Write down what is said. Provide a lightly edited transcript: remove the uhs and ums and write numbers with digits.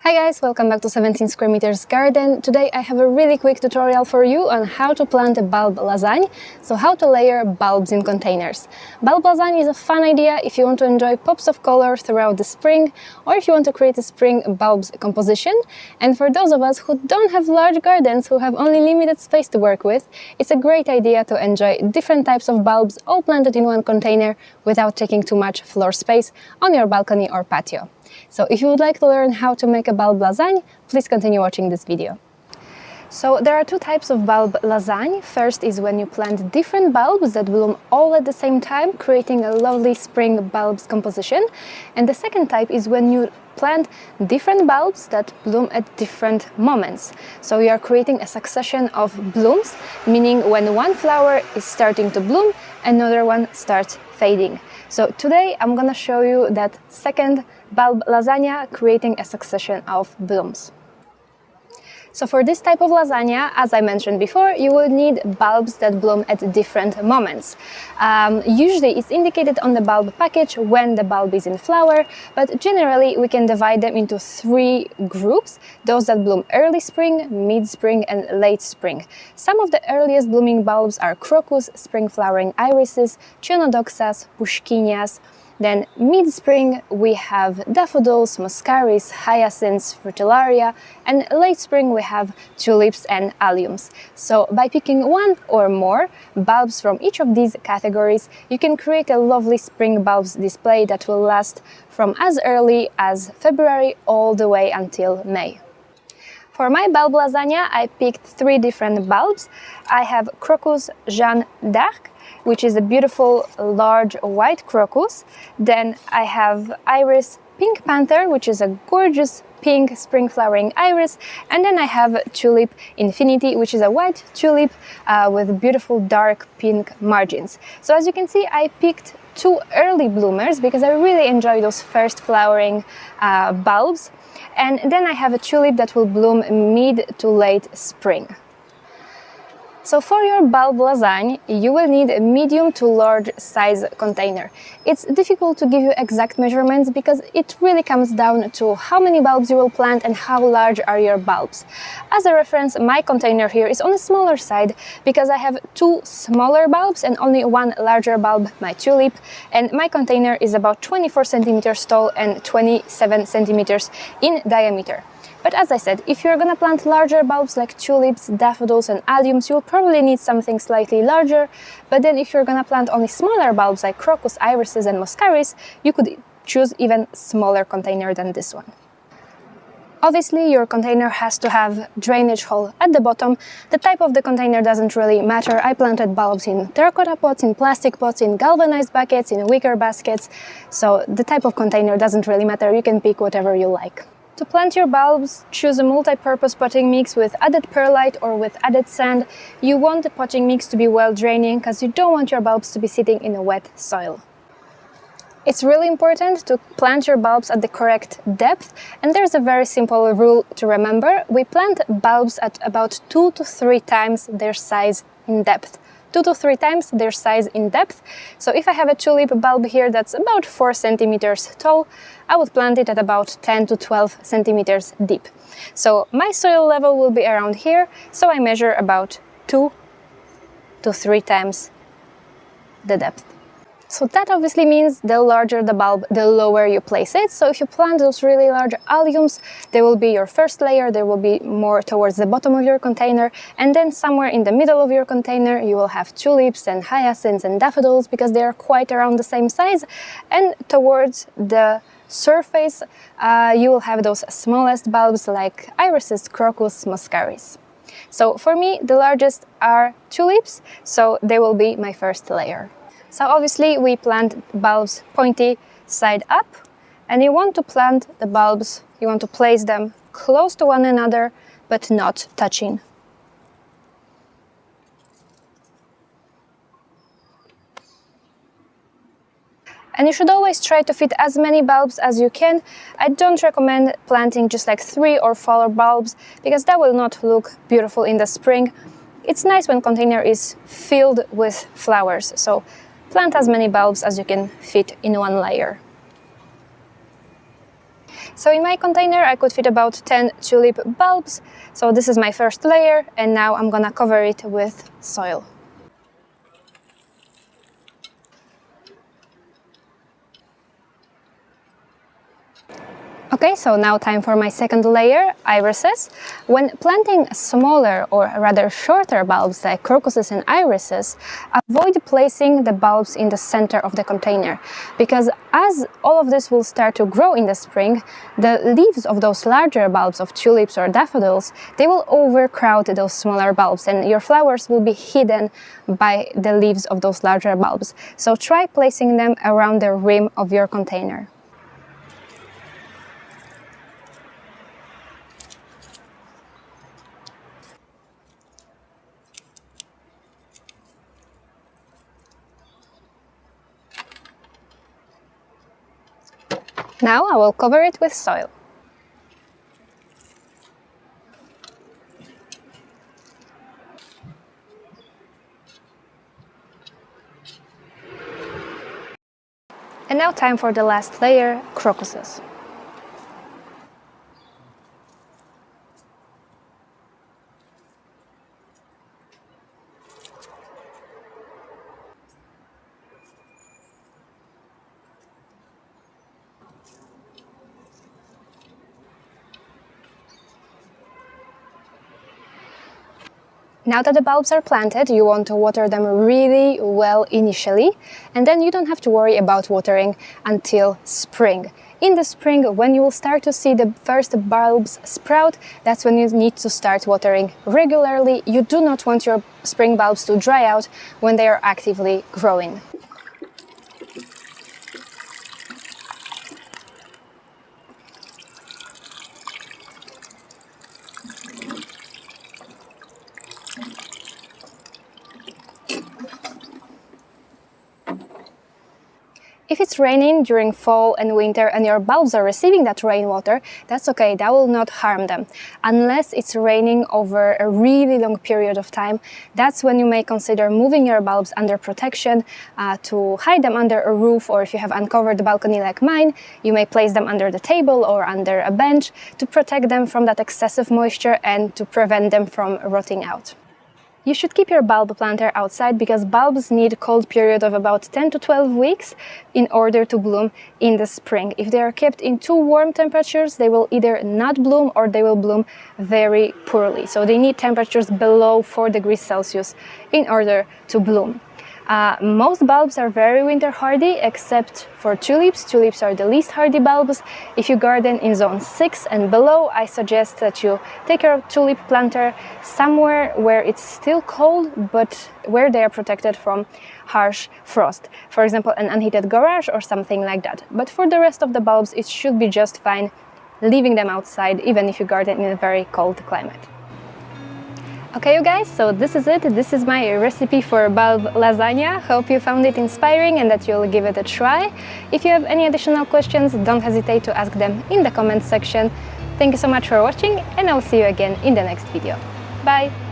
Hi guys, welcome back to 17 square meters garden. Today I have a really quick tutorial for you on how to plant a bulb lasagne, so how to layer bulbs in containers. Bulb lasagne is a fun idea if you want to enjoy pops of color throughout the spring, or if you want to create a spring bulbs composition. And for those of us who don't have large gardens, who have only limited space to work with, it's a great idea to enjoy different types of bulbs all planted in one container without taking too much floor space on your balcony or patio. So if you would like to learn how to make a bulb lasagne, please continue watching this video. So there are two types of bulb lasagne. First is when you plant different bulbs that bloom all at the same time, creating a lovely spring bulbs composition. And the second type is when you plant different bulbs that bloom at different moments. So you are creating a succession of blooms, meaning when one flower is starting to bloom, another one starts fading. So today I'm gonna show you that second bulb lasagna, creating a succession of blooms. So for this type of lasagna, as I mentioned before, you will need bulbs that bloom at different moments. Usually it's indicated on the bulb package when the bulb is in flower, but generally we can divide them into three groups: those that bloom early spring, mid-spring and late spring. Some of the earliest blooming bulbs are crocus, spring flowering irises, chionodoxas, pushkinias. Then mid-spring we have daffodils, muscaris, hyacinths, fritillaria, and late spring we have tulips and alliums. So by picking one or more bulbs from each of these categories, you can create a lovely spring bulbs display that will last from as early as February all the way until May. For my bulb lasagna, I picked three different bulbs. I have Crocus Jeanne d'Arc, which is a beautiful large white crocus. Then I have Iris Pink Panther, which is a gorgeous pink spring flowering iris. And then I have Tulip Infinity, which is a white tulip with beautiful dark pink margins. So as you can see, I picked two early bloomers because I really enjoy those first flowering bulbs. And then I have a tulip that will bloom mid to late spring. So for your bulb lasagne, you will need a medium to large size container. It's difficult to give you exact measurements because it really comes down to how many bulbs you will plant and how large are your bulbs. As a reference, my container here is on the smaller side because I have two smaller bulbs and only one larger bulb, my tulip, and my container is about 24 centimeters tall and 27 centimeters in diameter. But as I said, if you're gonna plant larger bulbs like tulips, daffodils and alliums, you'll probably need something slightly larger. But then if you're gonna plant only smaller bulbs like crocus, irises and muscaris, you could choose even smaller container than this one. Obviously, your container has to have drainage hole at the bottom. The type of the container doesn't really matter. I planted bulbs in terracotta pots, in plastic pots, in galvanized buckets, in wicker baskets. So the type of container doesn't really matter. You can pick whatever you like. To plant your bulbs, choose a multi-purpose potting mix with added perlite or with added sand. You want the potting mix to be well draining because you don't want your bulbs to be sitting in a wet soil. It's really important to plant your bulbs at the correct depth, and there's a very simple rule to remember. We plant bulbs at about 2 to 3 times their size in depth. 2 to 3 times their size in depth. So if I have a tulip bulb here that's about 4 centimeters tall, I would plant it at about 10 to 12 centimeters deep. So my soil level will be around here, so I measure about 2 to 3 times the depth. So that obviously means the larger the bulb, the lower you place it. So if you plant those really large alliums, they will be your first layer, they will be more towards the bottom of your container, and then somewhere in the middle of your container you will have tulips and hyacinths and daffodils because they are quite around the same size, and towards the surface you will have those smallest bulbs like irises, crocus, muscaris. So for me the largest are tulips, so they will be my first layer. So obviously we plant bulbs pointy side up, and you want to plant the bulbs, you want to place them close to one another but not touching. And you should always try to fit as many bulbs as you can. I don't recommend planting just like 3 or 4 bulbs because that will not look beautiful in the spring. It's nice when container is filled with flowers. So plant as many bulbs as you can fit in one layer. So in my container I could fit about 10 tulip bulbs. So this is my first layer, and now I'm gonna cover it with soil. Okay, so now time for my second layer, irises. When planting smaller or rather shorter bulbs like crocuses and irises, avoid placing the bulbs in the center of the container, because as all of this will start to grow in the spring, the leaves of those larger bulbs of tulips or daffodils, they will overcrowd those smaller bulbs and your flowers will be hidden by the leaves of those larger bulbs. So try placing them around the rim of your container. Now I will cover it with soil. And now time for the last layer, crocuses. Now that the bulbs are planted, you want to water them really well initially, and then you don't have to worry about watering until spring. In the spring, when you will start to see the first bulbs sprout, that's when you need to start watering regularly. You do not want your spring bulbs to dry out when they are actively growing. If it's raining during fall and winter and your bulbs are receiving that rainwater, that's okay, that will not harm them. Unless it's raining over a really long period of time, that's when you may consider moving your bulbs under protection to hide them under a roof, or if you have uncovered balcony like mine, you may place them under the table or under a bench to protect them from that excessive moisture and to prevent them from rotting out. You should keep your bulb planter outside because bulbs need a cold period of about 10 to 12 weeks in order to bloom in the spring. If they are kept in too warm temperatures, they will either not bloom or they will bloom very poorly. So they need temperatures below 4 degrees Celsius in order to bloom. Most bulbs are very winter hardy except for tulips. Tulips are the least hardy bulbs. If you garden in zone 6 and below, I suggest that you take your tulip planter somewhere where it's still cold but where they are protected from harsh frost. For example, an unheated garage or something like that. But for the rest of the bulbs, it should be just fine leaving them outside even if you garden in a very cold climate. Okay, you guys, so this is it. This is my recipe for bulb lasagna. Hope you found it inspiring and that you'll give it a try. If you have any additional questions, don't hesitate to ask them in the comments section. Thank you so much for watching, and I'll see you again in the next video. Bye!